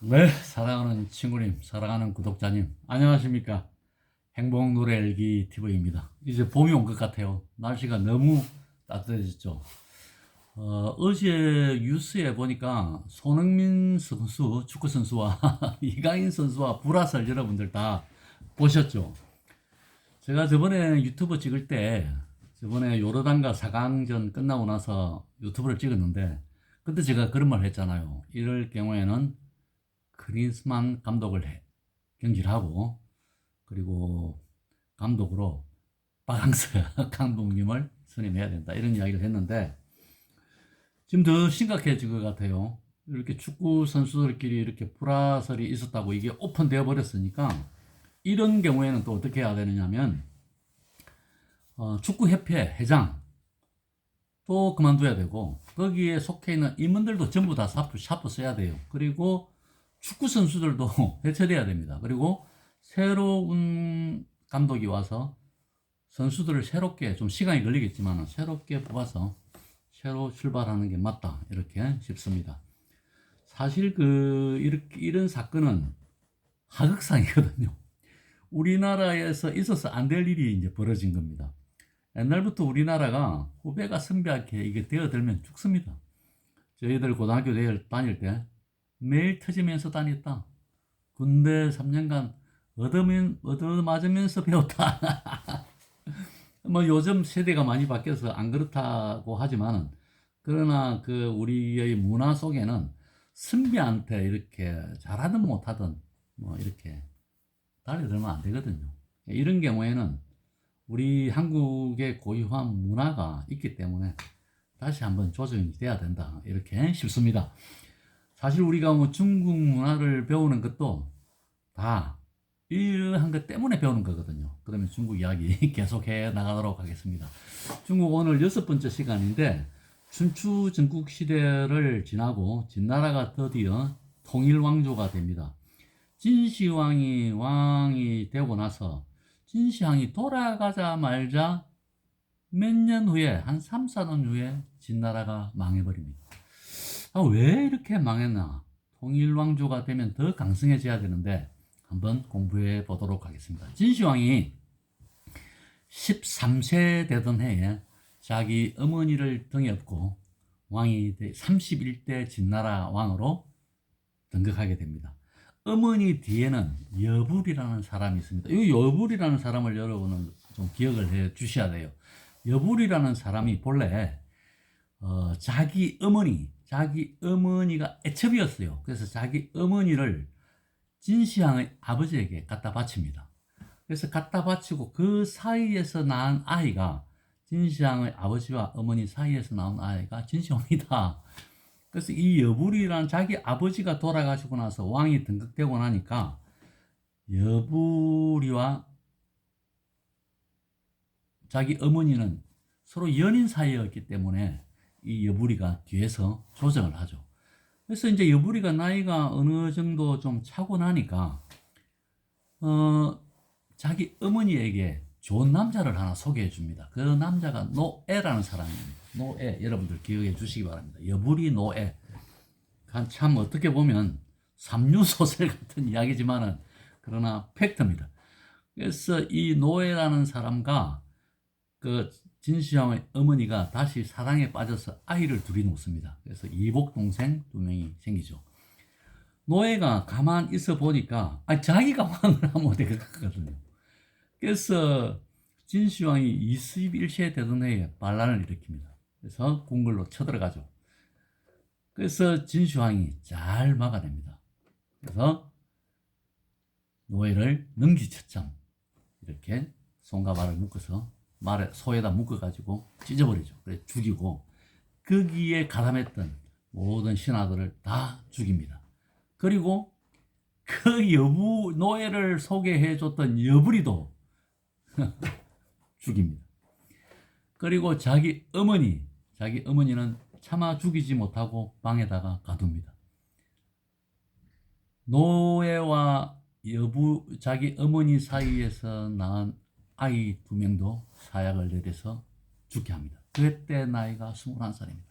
네, 사랑하는 친구님, 사랑하는 구독자님, 안녕하십니까? 행복노래일기 TV입니다. 이제 봄이 온 것 같아요. 날씨가 너무 따뜻해졌죠. 어제 뉴스에 보니까 손흥민 선수, 축구 선수와 이강인 선수와 불화설 여러분들 다 보셨죠? 제가 저번에 유튜브 찍을 때, 저번에 요르단과 4강전 끝나고 나서 유튜브를 찍었는데, 그때 제가 그런 말 했잖아요. 이럴 경우에는 크리스만 감독을 경질하고 그리고 감독으로 박항서 감독님을 선임해야 된다 이런 이야기를 했는데 지금 더 심각해질 것 같아요. 이렇게 축구 선수들끼리 이렇게 불화설이 있었다고 이게 오픈되어 버렸으니까 이런 경우에는 또 어떻게 해야 되느냐면 축구협회 회장 또 그만둬야 되고 거기에 속해 있는 임원들도 전부 다 샤프 써야 돼요. 그리고 축구 선수들도 해체돼야 됩니다. 그리고 새로운 감독이 와서 선수들을 새롭게 좀 시간이 걸리겠지만 새롭게 뽑아서 새로 출발하는 게 맞다 이렇게 싶습니다. 사실 이렇게 이런 사건은 하극상이거든요. 우리나라에서 있어서 안 될 일이 이제 벌어진 겁니다. 옛날부터 우리나라가 후배가 선배한테 이게 되어들면 죽습니다. 저희들 고등학교 다닐 때 매일 터지면서 다녔다. 군대 3년간 얻어맞으면서 배웠다. 뭐 요즘 세대가 많이 바뀌어서 안 그렇다고 하지만은 그러나 그 우리의 문화 속에는 선배한테 이렇게 잘하든 못하든 뭐 이렇게 달려들면 안 되거든요. 이런 경우에는 우리 한국의 고유한 문화가 있기 때문에 다시 한번 조정이 돼야 된다 이렇게 싶습니다. 사실 우리가 뭐 중국 문화를 배우는 것도 다 이러한 것 때문에 배우는 거거든요. 그러면 중국 이야기 계속해 나가도록 하겠습니다. 중국 오늘 6번째 시간인데 춘추 전국 시대를 지나고 진나라가 드디어 통일왕조가 됩니다. 진시황이 되고 나서 진시황이 돌아가자 말자 몇 년 후에 한 3, 4년 후에 진나라가 망해버립니다. 왜 이렇게 망했나? 통일왕조가 되면 더 강성해져야 되는데 한번 공부해 보도록 하겠습니다. 진시황이 13세 되던 해에 자기 어머니를 등에 업고 왕이 31대 진나라 왕으로 등극하게 됩니다. 어머니 뒤에는 여불이라는 사람이 있습니다. 이 여불이라는 사람을 여러분은 좀 기억을 해 주셔야 돼요. 여불이라는 사람이 본래 자기 어머니가 애첩이었어요. 그래서 자기 어머니를 진시황의 아버지에게 갖다 바칩니다. 그래서 갖다 바치고 그 사이에서 낳은 아이가 진시황의 아버지와 어머니 사이에서 나온 아이가 진시황이다. 그래서 이 여불이라는 자기 아버지가 돌아가시고 나서 왕이 등극되고 나니까 여불이와 자기 어머니는 서로 연인 사이였기 때문에 이 여불이가 뒤에서 조정을 하죠. 그래서 이제 여불이가 나이가 어느 정도 좀 차고 나니까 자기 어머니에게 좋은 남자를 하나 소개해 줍니다. 그 남자가 노애라는 사람입니다. 노애 여러분들 기억해 주시기 바랍니다. 여불이 노애. 참 어떻게 보면 삼류소설 같은 이야기지만은 그러나 팩트입니다. 그래서 이 노애라는 사람과 그 진시황의 어머니가 다시 사랑에 빠져서 아이를 둘이 놓습니다. 그래서 이복 동생 두 명이 생기죠. 노예가 가만 있어 보니까 자기가 왕을 하면 되거든요. 그래서 진시황이 21세 되던 해에 반란을 일으킵니다. 그래서 궁궐로 쳐들어가죠. 그래서 진시황이 잘 막아냅니다. 그래서 노예를 능지처참 이렇게 손과 발을 묶어서 소에다 묶어가지고 찢어버리죠. 그래서 죽이고 거기에 가담했던 모든 신하들을 다 죽입니다. 그리고 그 노예를 소개해줬던 여불이도 죽입니다. 그리고 자기 어머니는 차마 죽이지 못하고 방에다가 가둡니다. 노예와 자기 어머니 사이에서 낳은 아이 2명도 사약을 내려서 죽게 합니다. 그때 나이가 21살입니다.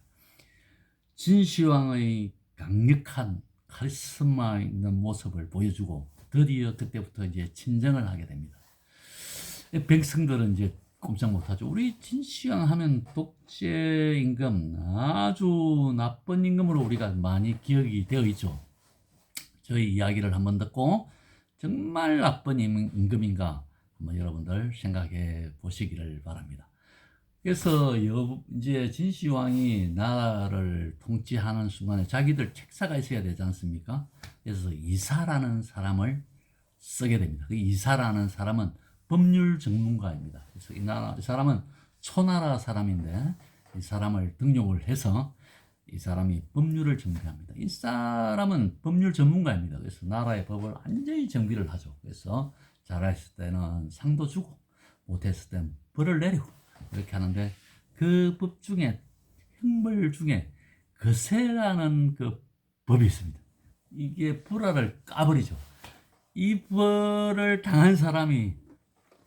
진시황의 강력한 카리스마 있는 모습을 보여주고 드디어 그때부터 이제 친정을 하게 됩니다. 백성들은 이제 꼼짝 못하죠. 우리 진시황 하면 독재 임금, 아주 나쁜 임금으로 우리가 많이 기억이 되어 있죠. 저희 이야기를 한번 듣고 정말 나쁜 임금인가 한번 여러분들 생각해 보시기를 바랍니다. 그래서 이제 진시황이 나라를 통치하는 순간에 자기들 책사가 있어야 되지 않습니까? 그래서 이사라는 사람을 쓰게 됩니다. 그 이사라는 사람은 법률 전문가입니다. 그래서 이 사람은 초나라 사람인데 이 사람을 등용을 해서 이 사람이 법률을 정비합니다. 이 사람은 법률 전문가입니다. 그래서 나라의 법을 완전히 정비를 하죠. 그래서 잘했을 때는 상도 주고 못했을 때는 벌을 내리고 이렇게 하는데 그 법 중에 형벌 중에 거세라는 그 법이 있습니다. 이게 불화를 까버리죠. 이 벌을 당한 사람이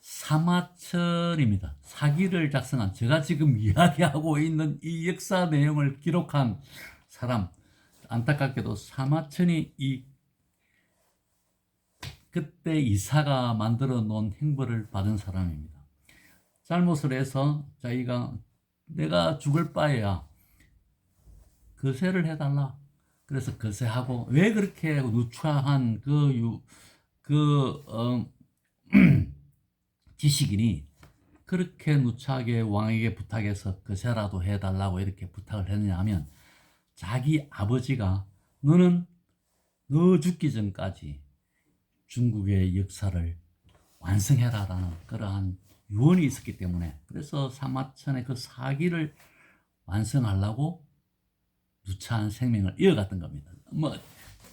사마천입니다. 사기를 작성한 제가 지금 이야기하고 있는 이 역사 내용을 기록한 사람, 안타깝게도 사마천이 그때 이사가 만들어 놓은 행벌을 받은 사람입니다. 잘못을 해서 자기가 내가 죽을 바에야 거세를 해달라. 그래서 거세하고 왜 그렇게 누추한 지식인이 그렇게 누차하게 왕에게 부탁해서 거세라도 해달라고 이렇게 부탁을 했느냐 하면 자기 아버지가 너는 너 죽기 전까지 중국의 역사를 완성해라라는 그러한 유언이 있었기 때문에 그래서 사마천의 그 사기를 완성하려고 누차한 생명을 이어갔던 겁니다. 뭐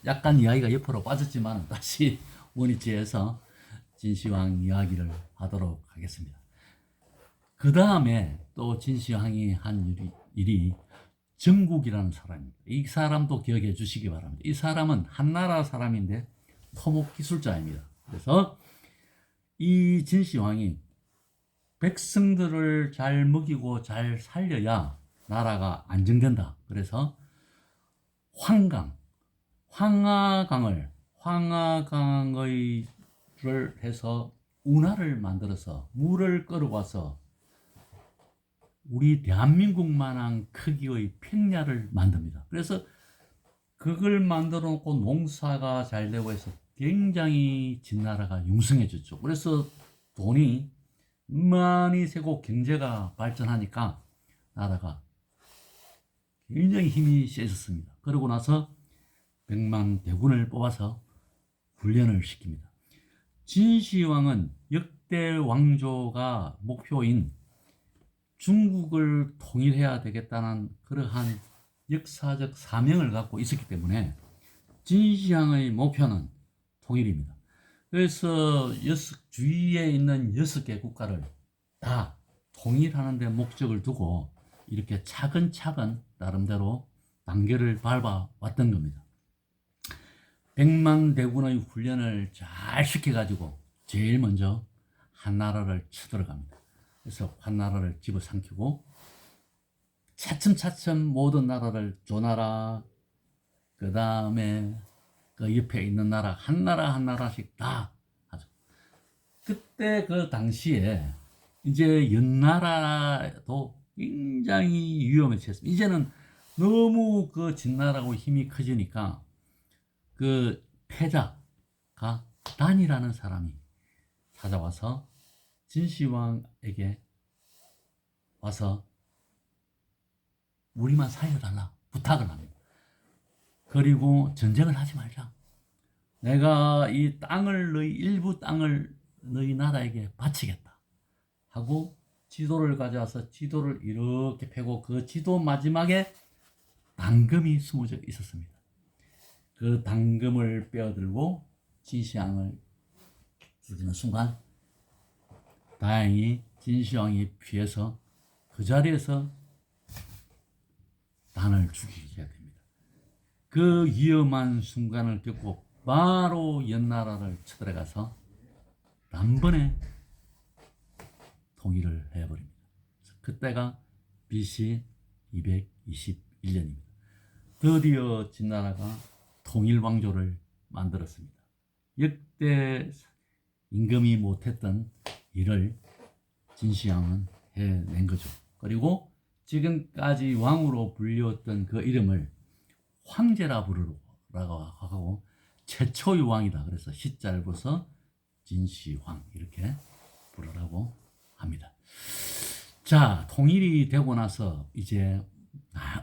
약간 이야기가 옆으로 빠졌지만 다시 원위치에서 진시황 이야기를 하도록 하겠습니다. 그 다음에 또 진시황이 한 일이 정국이라는 사람입니다. 이 사람도 기억해 주시기 바랍니다. 이 사람은 한나라 사람인데 토목 기술자입니다. 그래서 이 진시황이 백성들을 잘 먹이고 잘 살려야 나라가 안정된다. 그래서 황하강을 해서 운하를 만들어서 물을 끌어와서 우리 대한민국만한 크기의 평야를 만듭니다. 그래서 그걸 만들어 놓고 농사가 잘 되고 해서 굉장히 진나라가 융성해졌죠. 그래서 돈이 많이 새고 경제가 발전하니까 나라가 굉장히 힘이 세졌습니다. 그러고 나서 백만대군을 뽑아서 훈련을 시킵니다. 진시황은 역대 왕조가 목표인 중국을 통일해야 되겠다는 그러한 역사적 사명을 갖고 있었기 때문에 진시황의 목표는 통일입니다. 그래서 주위에 있는 6개 국가를 다 통일하는 데 목적을 두고 이렇게 차근차근 나름대로 단계를 밟아왔던 겁니다. 백만대군의 훈련을 잘 시켜가지고 제일 먼저 한나라를 쳐들어갑니다. 그래서 한나라를 집어삼키고 차츰차츰 모든 나라를 조나라 그 다음에 그 옆에 있는 나라 한나라씩 다 하죠. 그때 그 당시에 이제 연나라도 굉장히 위험에 처했습니다. 이제는 너무 그 진나라하고 힘이 커지니까 그 패자가 단이라는 사람이 찾아와서 진시황에게 와서 우리만 살려달라 부탁을 합니다. 그리고 전쟁을 하지 말자. 내가 이 땅을 일부 땅을 너희 나라에게 바치겠다 하고 지도를 가져와서 지도를 이렇게 펴고 그 지도 마지막에 당금이 숨어져 있었습니다. 그 당금을 빼어들고 진시황을 죽이는 순간 다행히 진시황이 피해서 그 자리에서 단을 죽이게 됩니다. 그 위험한 순간을 겪고 바로 연나라를 쳐들어가서 단번에 통일을 해버립니다. 그때가 BC 221년입니다. 드디어 진나라가 통일왕조를 만들었습니다. 역대 임금이 못했던 일을 진시황은 해낸 거죠. 그리고 지금까지 왕으로 불렸던 그 이름을 황제라 부르라고 하고 최초의 왕이다. 그래서 시자를 써서 진시황 이렇게 부르라고 합니다. 자, 통일이 되고 나서 이제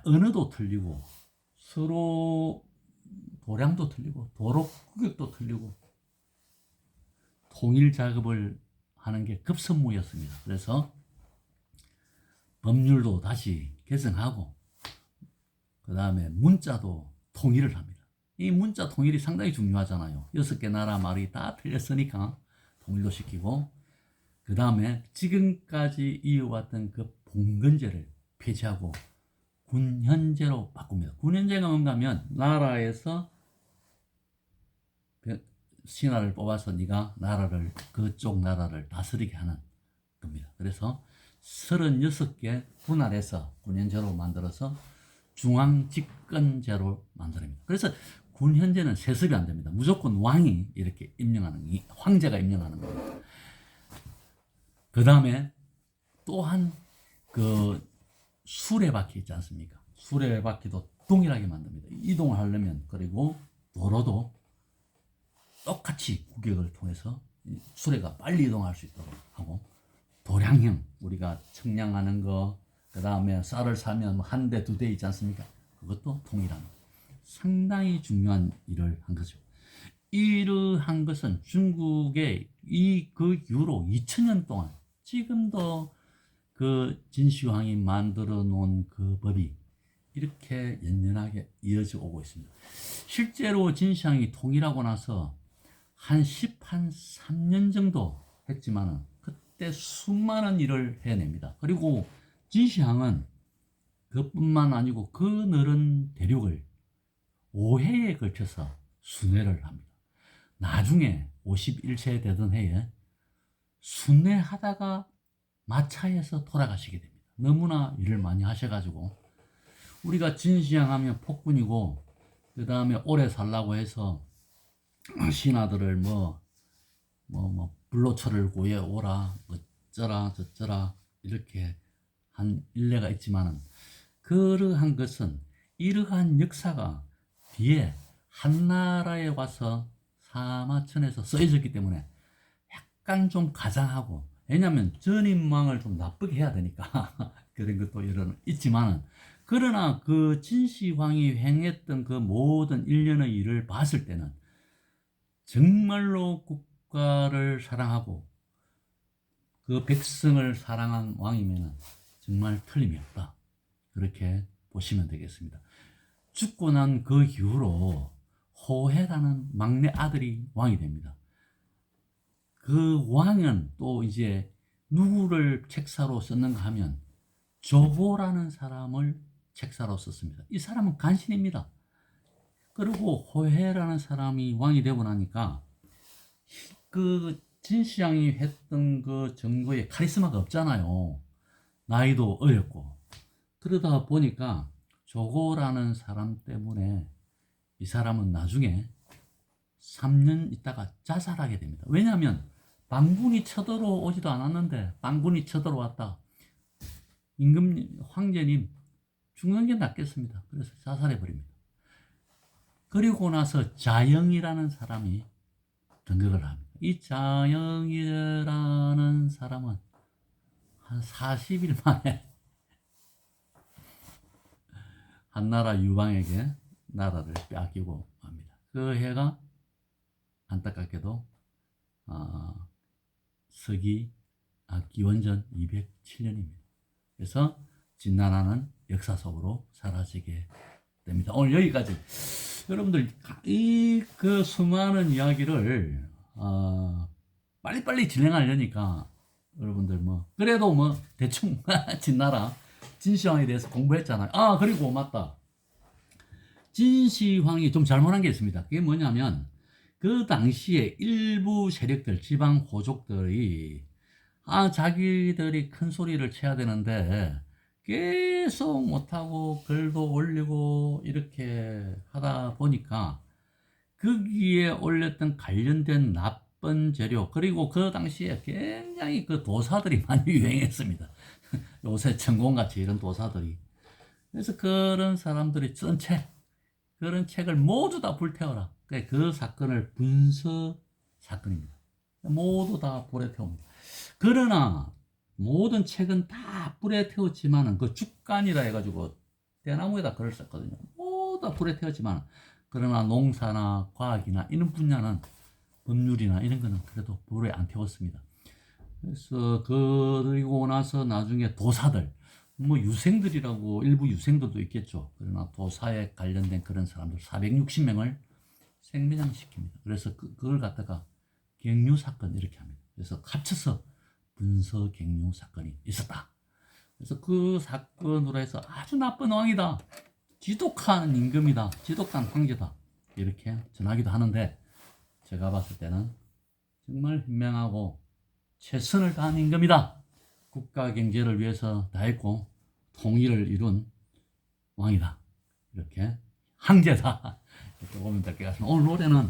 언어도 틀리고 서로 도량도 틀리고 도로 구격도 틀리고 통일 작업을 하는 게 급선무였습니다. 그래서 법률도 다시 개정하고 그 다음에 문자도 통일을 합니다. 이 문자 통일이 상당히 중요하잖아요. 6개 나라 말이 다 틀렸으니까 통일도 시키고 그 다음에 지금까지 이어왔던 그 봉건제를 폐지하고 군현제로 바꿉니다. 군현제가 뭔가 하면 나라에서 신하를 뽑아서 네가 나라를 그쪽 나라를 다스리게 하는 겁니다. 그래서 36개 군할에서 군현제로 만들어서 중앙집권제로 만듭니다. 그래서 군현제는 세습이 안 됩니다. 무조건 왕이 이렇게 임명하는, 황제가 임명하는 겁니다. 그 다음에 또한 그 수레바퀴 있지 않습니까? 수레바퀴도 동일하게 만듭니다. 이동을 하려면. 그리고 도로도 똑같이 구격을 통해서 수레가 빨리 이동할 수 있도록 하고 도량형, 우리가 청량하는 거, 그 다음에 쌀을 사면 한 대, 두 대 있지 않습니까? 그것도 통일합니다. 상당히 중요한 일을 한 거죠. 이러한 것은 중국의 그 이후로 2000년 동안 지금도 그 진시황이 만들어 놓은 그 법이 이렇게 연연하게 이어져 오고 있습니다. 실제로 진시황이 통일하고 나서 한 3년 정도 했지만은 그때 수많은 일을 해냅니다. 그리고 진시황은 그뿐만 아니고 그 넓은 대륙을 5회에 걸쳐서 순회를 합니다. 나중에 51세 되던 해에 순회하다가 마차에서 돌아가시게 됩니다. 너무나 일을 많이 하셔가지고 우리가 진시황 하면 폭군이고 그 다음에 오래 살라고 해서 신하들을 불로초를 구해오라 어쩌라 저쩌라 이렇게 한 일례가 있지만은 그러한 것은 이러한 역사가 뒤에 한나라에 와서 사마천에서 쓰여졌기 때문에 약간 좀 가장하고, 왜냐하면 전임왕을 좀 나쁘게 해야 되니까 그런 것도 있지만은, 그러나 그 진시황이 행했던 그 모든 일련의 일을 봤을 때는 정말로 국가를 사랑하고 그 백성을 사랑한 왕이면 정말 틀림이 없다, 그렇게 보시면 되겠습니다. 죽고 난 그 이후로 호해라는 막내 아들이 왕이 됩니다. 그 왕은 또 이제 누구를 책사로 썼는가 하면 조보라는 사람을 책사로 썼습니다. 이 사람은 간신입니다. 그리고 호해라는 사람이 왕이 되고 나니까 그 진시황이 했던 그 정도의 카리스마가 없잖아요. 나이도 어렸고. 그러다 보니까 조고라는 사람 때문에 이 사람은 나중에 3년 있다가 자살하게 됩니다. 왜냐하면 반군이 쳐들어오지도 않았는데 반군이 쳐들어왔다. 임금 황제님 죽는 게 낫겠습니다. 그래서 자살해버립니다. 그리고 나서 자영이라는 사람이 등극을 합니다. 이 자영이라는 사람은 한 40일 만에 한나라 유방에게 나라를 빼앗기고 합니다. 그 해가 안타깝게도 기원전 207년입니다. 그래서 진나라는 역사 속으로 사라지게 됩니다. 오늘 여기까지. 여러분들 이 그 수많은 이야기를 빨리빨리 진행하려니까 여러분들 그래도 대충 진나라 진시황에 대해서 공부했잖아요. 그리고 맞다. 진시황이 좀 잘못한 게 있습니다. 그게 뭐냐면 그 당시에 일부 세력들, 지방 호족들이 자기들이 큰 소리를 쳐야 되는데 계속 못하고 글도 올리고 이렇게 하다 보니까 거기에 올렸던 관련된 나쁜 재료, 그리고 그 당시에 굉장히 그 도사들이 많이 유행했습니다. 요새 천공같이 이런 도사들이. 그래서 그런 사람들이 쓴 책, 그런 책을 모두 다 불태워라. 그 사건을 분서 사건입니다. 모두 다 불에 태웁니다. 그러나 모든 책은 다 불에 태웠지만은 그 죽간이라 해가지고 대나무에다 글을 썼거든요. 모두 다 불에 태웠지만, 그러나 농사나 과학이나 이런 분야는, 법률이나 이런 거는 그래도 불에 안 태웠습니다. 그래서 그리고 나서 나중에 도사들, 뭐 유생들이라고, 일부 유생들도 있겠죠. 그러나 도사에 관련된 그런 사람들 460명을 생매장시킵니다. 그래서 그걸 갖다가 갱류 사건 이렇게 합니다. 그래서 합쳐서 분서 갱류 사건이 있었다. 그래서 그 사건으로 해서 아주 나쁜 왕이다, 지독한 임금이다, 지독한 황제다, 이렇게 전하기도 하는데, 제가 봤을 때는 정말 현명하고 최선을 다한 임금이다. 국가 경제를 위해서 다했고 통일을 이룬 왕이다, 이렇게 황제다, 이렇게 보면 될 것 같습니다. 오늘 노래는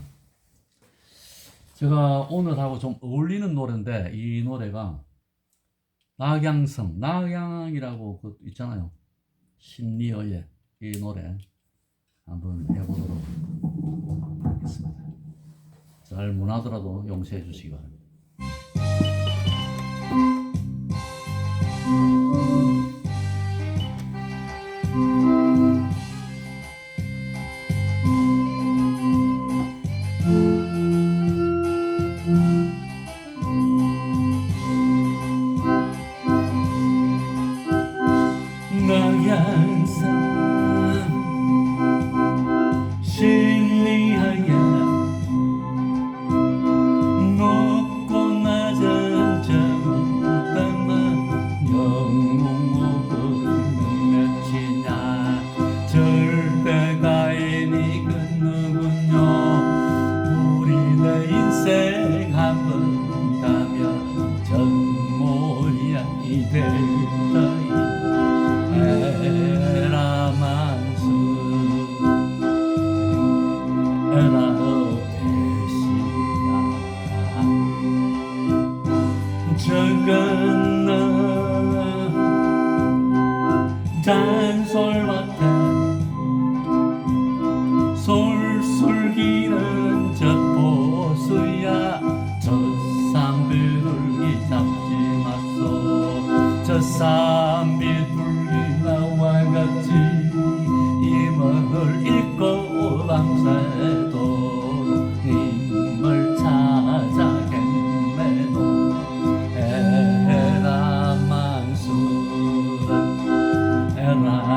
제가 오늘하고 좀 어울리는 노래인데, 이 노래가 낙양성, 낙양이라고 그 있잖아요. 심리어의 이 노래 한번 해보도록 하겠습니다. 잘 못하더라도 용서해 주시기 바랍니다. 낙양산 신리하야 높고 낮은 정담만 영웅목은 몇이냐 절대가인이 그 누군요 우리네 인생 한번 가면 전 모양이 될다 에라만수 에라오페시야 저건너 잔솔밭에 솔솔기는 저 보수야 저 쌍비둘기 잡지 마소 저 쌍비둘기 나와 같이 임을 읽고 밤새도록 님을 찾아겠네도 에라만수라 에라페시야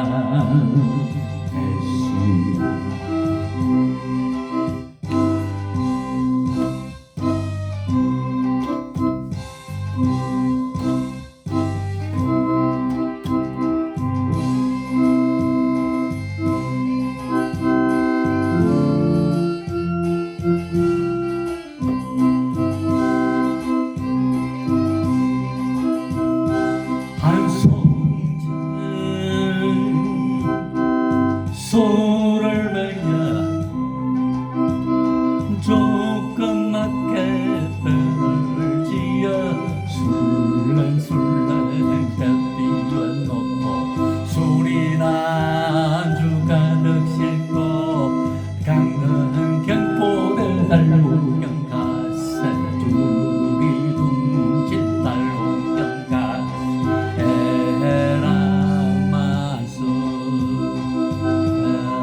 소를 매야 조그맣게 배를 지어 술랭술랭 햇빛을 놓고 술이나 안주 가득 싣고 강릉 경포대 달로경 가세 두리둥실 달로경 가세 에라마수 에라페시야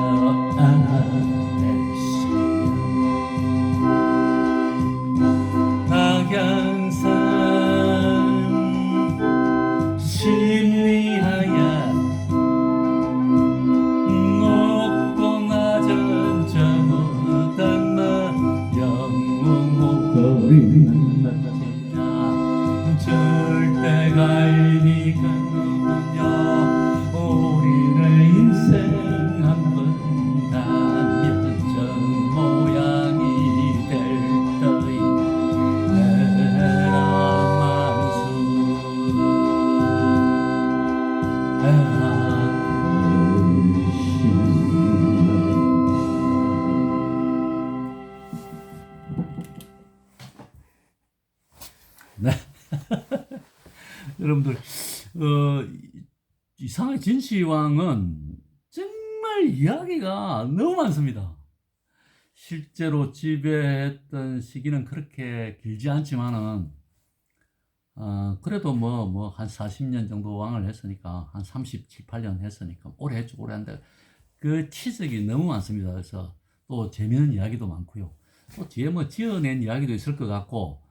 네. 여러분들, 이상하게 진시황은 정말 이야기가 너무 많습니다. 실제로 지배했던 시기는 그렇게 길지 않지만은, 그래도 한 40년 정도 왕을 했으니까, 한 37, 8년 했으니까, 오래 했죠, 오래 한데, 그 치적이 너무 많습니다. 그래서 또 재미있는 이야기도 많고요. 또 뒤에 지어낸 이야기도 있을 것 같고,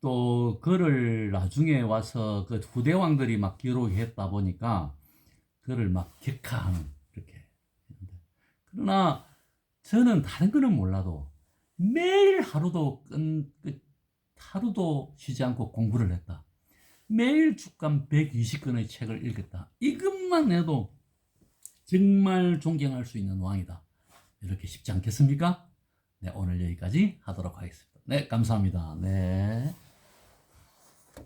또 그를 나중에 와서 그 후대 왕들이 막 기록했다 보니까, 그를 막 격하하는, 그렇게. 그러나, 저는 다른 거는 몰라도, 매일 하루도 쉬지 않고 공부를 했다. 매일 주간 120권의 책을 읽었다. 이것만 해도 정말 존경할 수 있는 왕이다. 이렇게 쉽지 않겠습니까? 네, 오늘 여기까지 하도록 하겠습니다. 네, 감사합니다. 네.